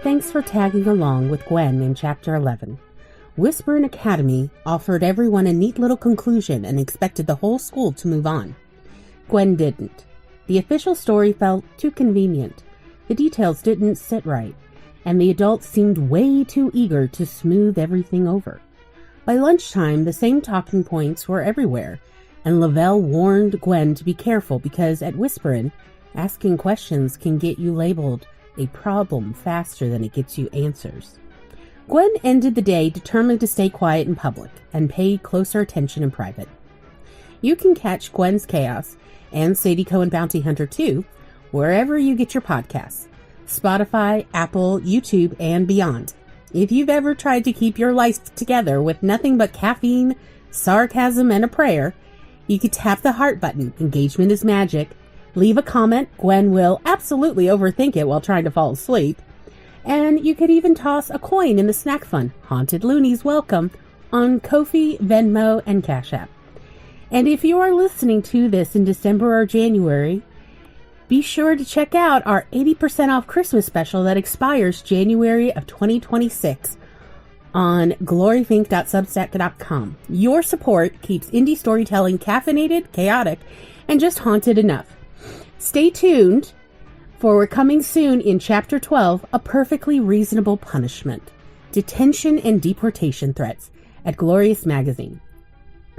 Thanks for tagging along with Gwen in Chapter 11. Whisperen Academy offered everyone a neat little conclusion and expected the whole school to move on. Gwen didn't. The official story felt too convenient. The details didn't sit right, and the adults seemed way too eager to smooth everything over. By lunchtime, the same talking points were everywhere, and Lavell warned Gwen to be careful because at Whisperen, asking questions can get you labeled a problem faster than it gets you answers. Gwen ended the day determined to stay quiet in public and pay closer attention in private. You can catch Gwen's Chaos and Sadie Cohen Bounty Hunter 2 wherever you get your podcasts, Spotify, Apple, YouTube, and beyond. If you've ever tried to keep your life together with nothing but caffeine, sarcasm, and a prayer, you could tap the heart button. Engagement is magic. Leave a comment. Gwen will absolutely overthink it while trying to fall asleep. And you could even toss a coin in the snack fund. Haunted Loonies welcome on Ko-fi, Venmo, and Cash App. And if you are listening to this in December or January, be sure to check out our 80% off Christmas special that expires January of 2026 on gloryfink.substack.com. Your support keeps indie storytelling caffeinated, chaotic, and just haunted enough. Stay tuned, for we're coming soon in Chapter 12, A Perfectly Reasonable Punishment, Detention and Deportation Threats at Glorious Magazine.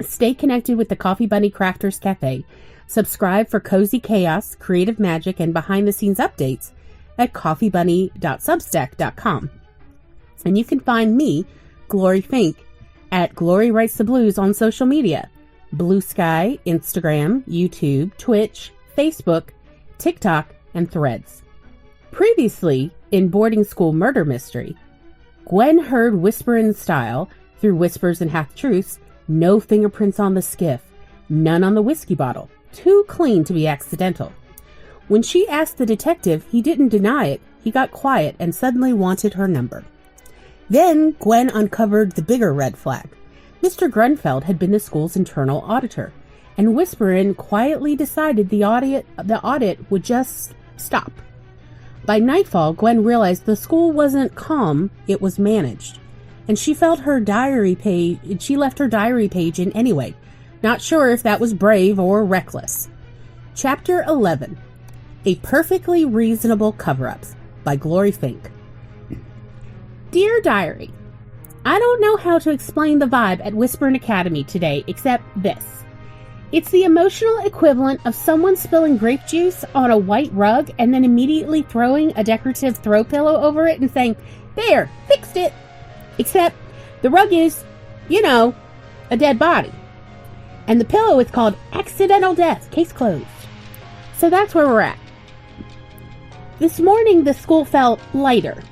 Stay connected with the Coffee Bunny Crafters Cafe. Subscribe for cozy chaos, creative magic, and behind-the-scenes updates at coffeebunny.substack.com. And you can find me, Glory Fink, at Glory Writes the Blues on social media. Blue Sky, Instagram, YouTube, Twitch, Facebook, TikTok, and Threads. Previously, in Boarding School Murder Mystery, Gwen heard Whisperen style through whispers and half-truths, no fingerprints on the skiff, none on the whiskey bottle, too clean to be accidental. When she asked the detective, he didn't deny it. He got quiet and suddenly wanted her number. Then Gwen uncovered the bigger red flag. Mr. Grunfeld had been the school's internal auditor, and Whisperen quietly decided the audit would just stop. By nightfall, Gwen realized the school wasn't calm, it was managed. And she left her diary page in anyway, not sure if that was brave or reckless. Chapter 11, A Perfectly Reasonable Cover-Ups by Glory Fink. Dear Diary, I don't know how to explain the vibe at Whisperen Academy today except this. It's the emotional equivalent of someone spilling grape juice on a white rug and then immediately throwing a decorative throw pillow over it and saying, "There, fixed it." Except the rug is, a dead body. And the pillow is called Accidental Death, case closed. So that's where we're at. This morning, the school felt lighter.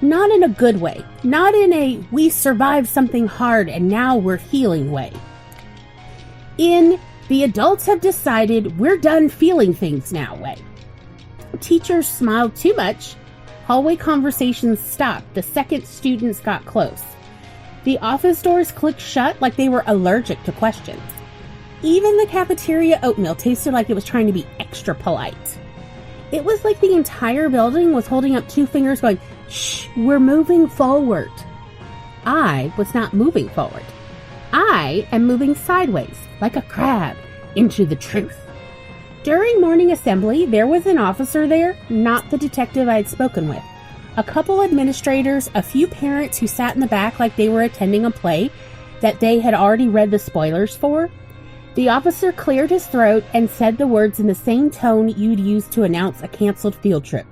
Not in a good way. Not in a we survived something hard and now we're healing way. In the adults have decided we're done feeling things now way. Teachers smiled too much. Hallway conversations stopped the second students got close. The office doors clicked shut like they were allergic to questions. Even the cafeteria oatmeal tasted like it was trying to be extra polite. It was like the entire building was holding up two fingers going, "Shh, we're moving forward." I was not moving forward. I am moving sideways, like a crab, into the truth. During morning assembly, there was an officer there, not the detective I had spoken with. A couple administrators, a few parents who sat in the back like they were attending a play that they had already read the spoilers for. The officer cleared his throat and said the words in the same tone you'd use to announce a canceled field trip.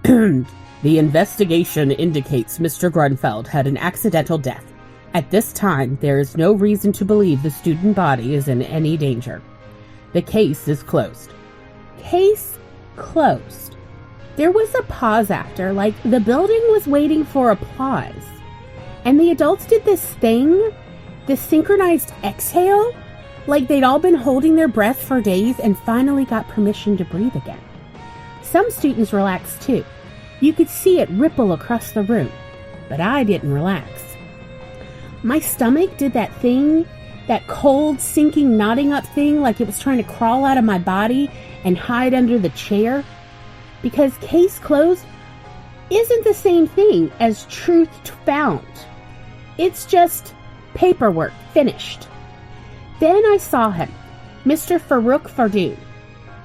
The investigation indicates Mr. Grunfeld had an accidental death. At this time, there is no reason to believe the student body is in any danger. The case is closed. Case closed. There was a pause after, like the building was waiting for applause. And the adults did this thing, this synchronized exhale, like they'd all been holding their breath for days and finally got permission to breathe again. Some students relaxed too. You could see it ripple across the room, but I didn't relax. My stomach did that thing, that cold, sinking, knotting up thing like it was trying to crawl out of my body and hide under the chair. Because case closed isn't the same thing as truth found. It's just paperwork finished. Then I saw him, Mr. Farouk Fardoon.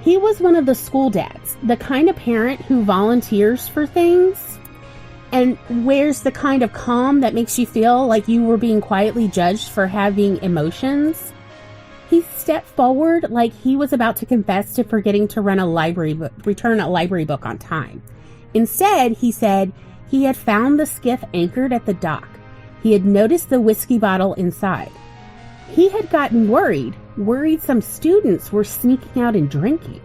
He was one of the school dads, the kind of parent who volunteers for things and wears the kind of calm that makes you feel like you were being quietly judged for having emotions. He stepped forward like he was about to confess to forgetting to return a library book on time. Instead, he said he had found the skiff anchored at the dock. He had noticed the whiskey bottle inside. He had gotten worried some students were sneaking out and drinking.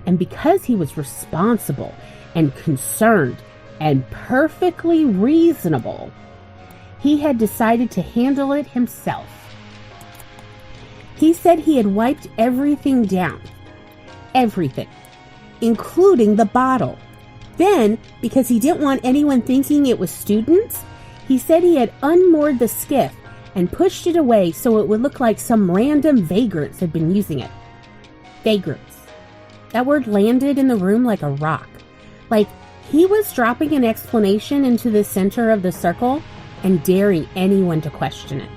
And because he was responsible and concerned and perfectly reasonable, he had decided to handle it himself. He said he had wiped everything down. Everything. Including the bottle. Then, because he didn't want anyone thinking it was students, he said he had unmoored the skiff and pushed it away so it would look like some random vagrants had been using it. Vagrants. That word landed in the room like a rock. Like he was dropping an explanation into the center of the circle and daring anyone to question it.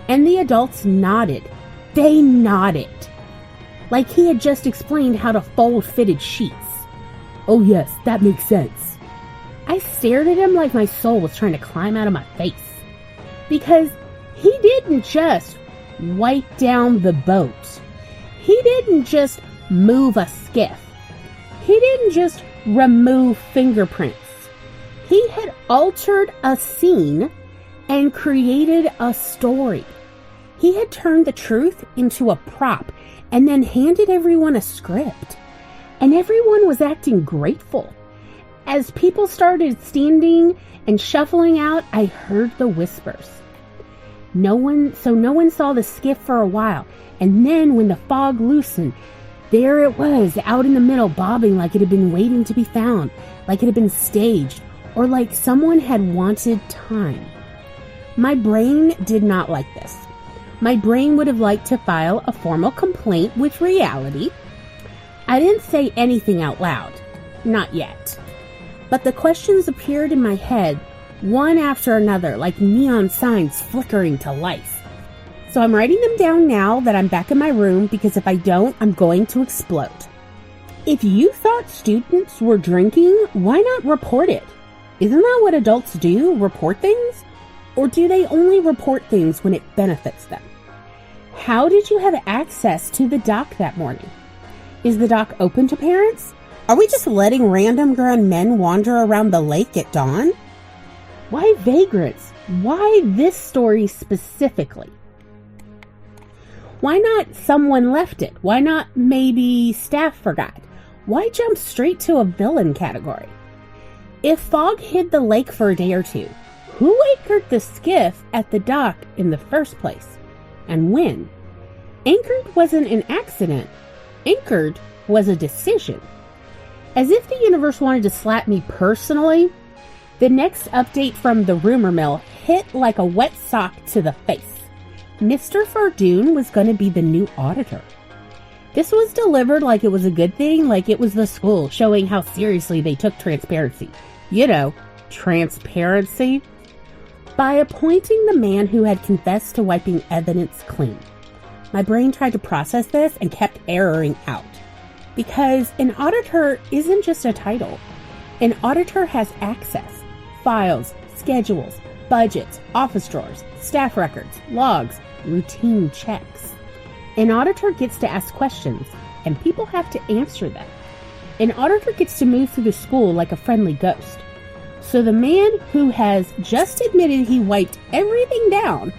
And the adults nodded. They nodded. Like he had just explained how to fold fitted sheets. Oh yes, that makes sense. I stared at him like my soul was trying to climb out of my face. Because he didn't just wipe down the boat. He didn't just move a skiff. He didn't just remove fingerprints. He had altered a scene and created a story. He had turned the truth into a prop and then handed everyone a script. And everyone was acting grateful. As people started standing and shuffling out, I heard the whispers. No one saw the skiff for a while, and then when the fog loosened, there it was out in the middle, bobbing like it had been waiting to be found, like it had been staged, or like someone had wanted time. My brain did not like this. My brain would have liked to file a formal complaint with reality. I didn't say anything out loud. Not yet. But the questions appeared in my head, one after another, like neon signs flickering to life. So I'm writing them down now that I'm back in my room, because if I don't, I'm going to explode. If you thought students were drinking, why not report it? Isn't that what adults do, report things? Or do they only report things when it benefits them? How did you have access to the dock that morning? Is the dock open to parents? Are we just letting random grown men wander around the lake at dawn? Why vagrants? Why this story specifically? Why not someone left it? Why not maybe staff forgot? Why jump straight to a villain category? If fog hid the lake for a day or two, who anchored the skiff at the dock in the first place? And when? Anchored wasn't an accident. Anchored was a decision. As if the universe wanted to slap me personally, the next update from the rumor mill hit like a wet sock to the face. Mr. Fardoon was going to be the new auditor. This was delivered like it was a good thing, like it was the school showing how seriously they took transparency. You know, transparency. By appointing the man who had confessed to wiping evidence clean. My brain tried to process this and kept erroring out. Because an auditor isn't just a title. An auditor has access, files, schedules, budgets, office drawers, staff records, logs, routine checks. An auditor gets to ask questions, and people have to answer them. An auditor gets to move through the school like a friendly ghost. So the man who has just admitted he wiped everything down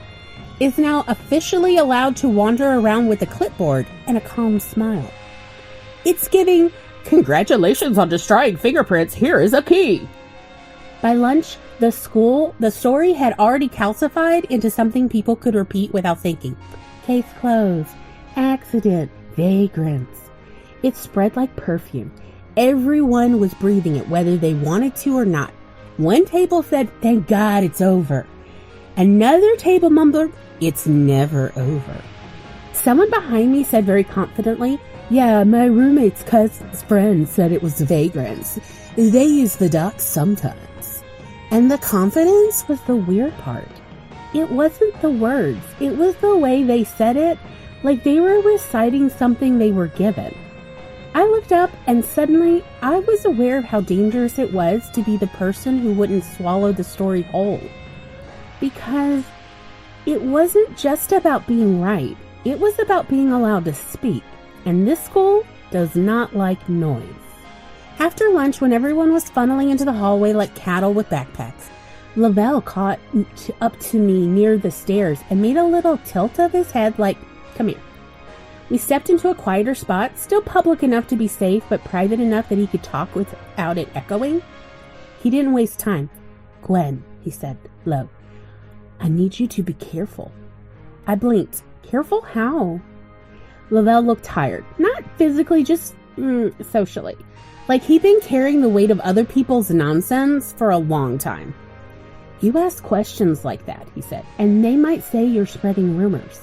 is now officially allowed to wander around with a clipboard and a calm smile. It's giving, congratulations on destroying fingerprints, here is a key. By lunch, the story had already calcified into something people could repeat without thinking. Case closed, accident, vagrants. It spread like perfume. Everyone was breathing it, whether they wanted to or not. One table said, thank God it's over. Another table mumbled, it's never over. Someone behind me said very confidently, yeah, my roommate's cousin's friend said it was vagrants. They use the dock sometimes. And the confidence was the weird part. It wasn't the words. It was the way they said it, like they were reciting something they were given. I looked up and suddenly I was aware of how dangerous it was to be the person who wouldn't swallow the story whole. Because it wasn't just about being right. It was about being allowed to speak. And this school does not like noise. After lunch, when everyone was funneling into the hallway like cattle with backpacks, Lavell caught up to me near the stairs and made a little tilt of his head like, "Come here." We stepped into a quieter spot, still public enough to be safe, but private enough that he could talk without it echoing. He didn't waste time. "Gwen," he said, low, "I need you to be careful." I blinked. Careful how? Lavell looked tired. Not physically, just socially. Like he'd been carrying the weight of other people's nonsense for a long time. "You ask questions like that," he said, "and they might say you're spreading rumors."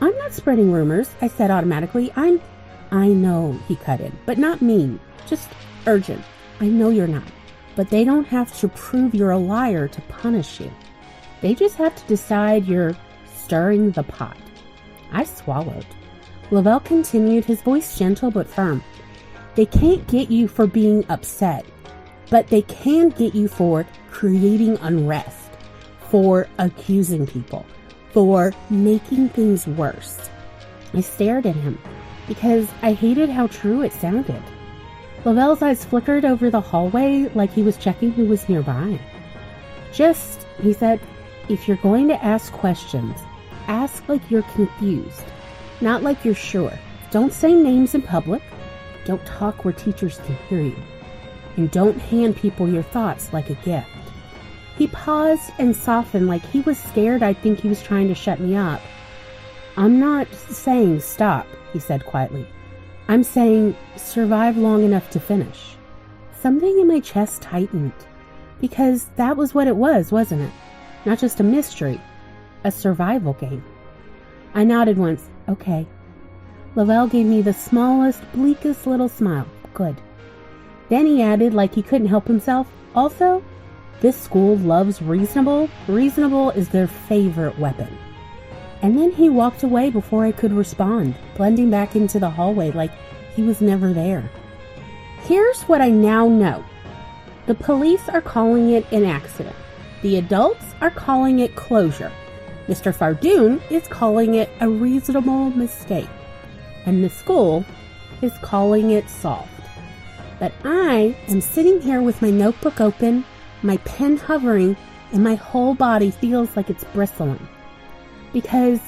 "I'm not spreading rumors," I said automatically. I know, he cut in, "but not mean, just urgent. I know you're not, but they don't have to prove you're a liar to punish you. They just have to decide you're stirring the pot." I swallowed. Lavell continued, his voice gentle but firm. "They can't get you for being upset, but they can get you for creating unrest, for accusing people, for making things worse." I stared at him because I hated how true it sounded. Lavell's eyes flickered over the hallway like he was checking who was nearby. "Just," he said, "if you're going to ask questions, ask like you're confused, not like you're sure. Don't say names in public. Don't talk where teachers can hear you. And don't hand people your thoughts like a gift." He paused and softened like he was scared I'd think he was trying to shut me up. "I'm not saying stop," he said quietly. "I'm saying survive long enough to finish." Something in my chest tightened. Because that was what it was, wasn't it? Not just a mystery, a survival game. I nodded once. "Okay." Lavell gave me the smallest, bleakest little smile. "Good." Then he added, like he couldn't help himself, "Also, this school loves reasonable. Reasonable is their favorite weapon." And then he walked away before I could respond, blending back into the hallway like he was never there. Here's what I now know. The police are calling it an accident. The adults are calling it closure. Mr. Fardoon is calling it a reasonable mistake. And the school is calling it solved. But I am sitting here with my notebook open, my pen hovering, and my whole body feels like it's bristling. Because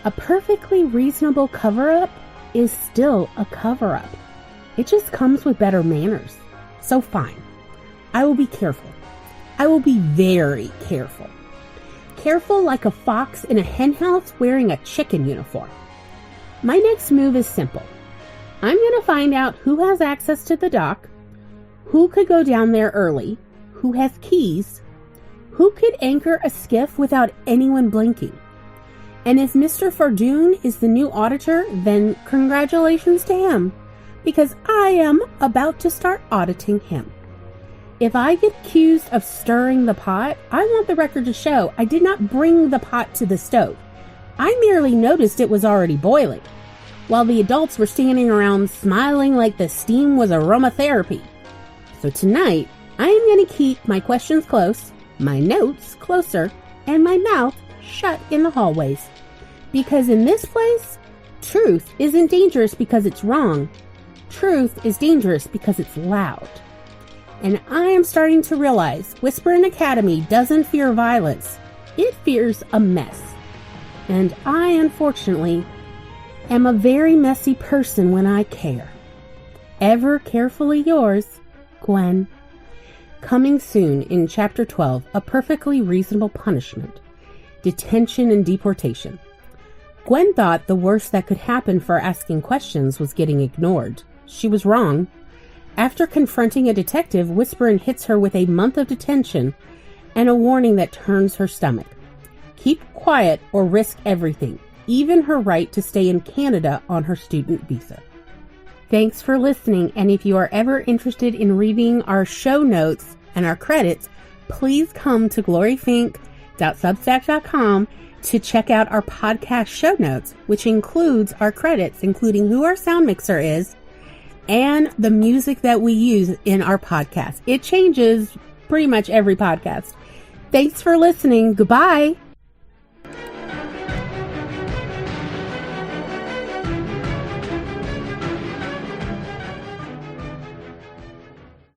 a perfectly reasonable cover-up is still a cover-up. It just comes with better manners. So fine. I will be careful. I will be very careful. Careful like a fox in a henhouse wearing a chicken uniform. My next move is simple. I'm going to find out who has access to the dock, who could go down there early, who has keys, who could anchor a skiff without anyone blinking. And if Mr. Fardoon is the new auditor, then congratulations to him, because I am about to start auditing him. If I get accused of stirring the pot, I want the record to show I did not bring the pot to the stove. I merely noticed it was already boiling, while the adults were standing around smiling like the steam was aromatherapy. So tonight, I am going to keep my questions close, my notes closer, and my mouth shut in the hallways. Because in this place, truth isn't dangerous because it's wrong. Truth is dangerous because it's loud. And I am starting to realize Whisperen Academy doesn't fear violence. It fears a mess. And I, unfortunately, am a very messy person when I care. Ever carefully yours, Gwen. Coming soon in Chapter 12, A Perfectly Reasonable Punishment. Detention and Deportation. Gwen thought the worst that could happen for asking questions was getting ignored. She was wrong. After confronting a detective, Whisperen hits her with a month of detention and a warning that turns her stomach. Keep quiet or risk everything, even her right to stay in Canada on her student visa. Thanks for listening, and if you are ever interested in reading our show notes and our credits, please come to gloryfink.substack.com to check out our podcast show notes, which includes our credits, including who our sound mixer is and the music that we use in our podcast. It changes pretty much every podcast. Thanks for listening. Goodbye.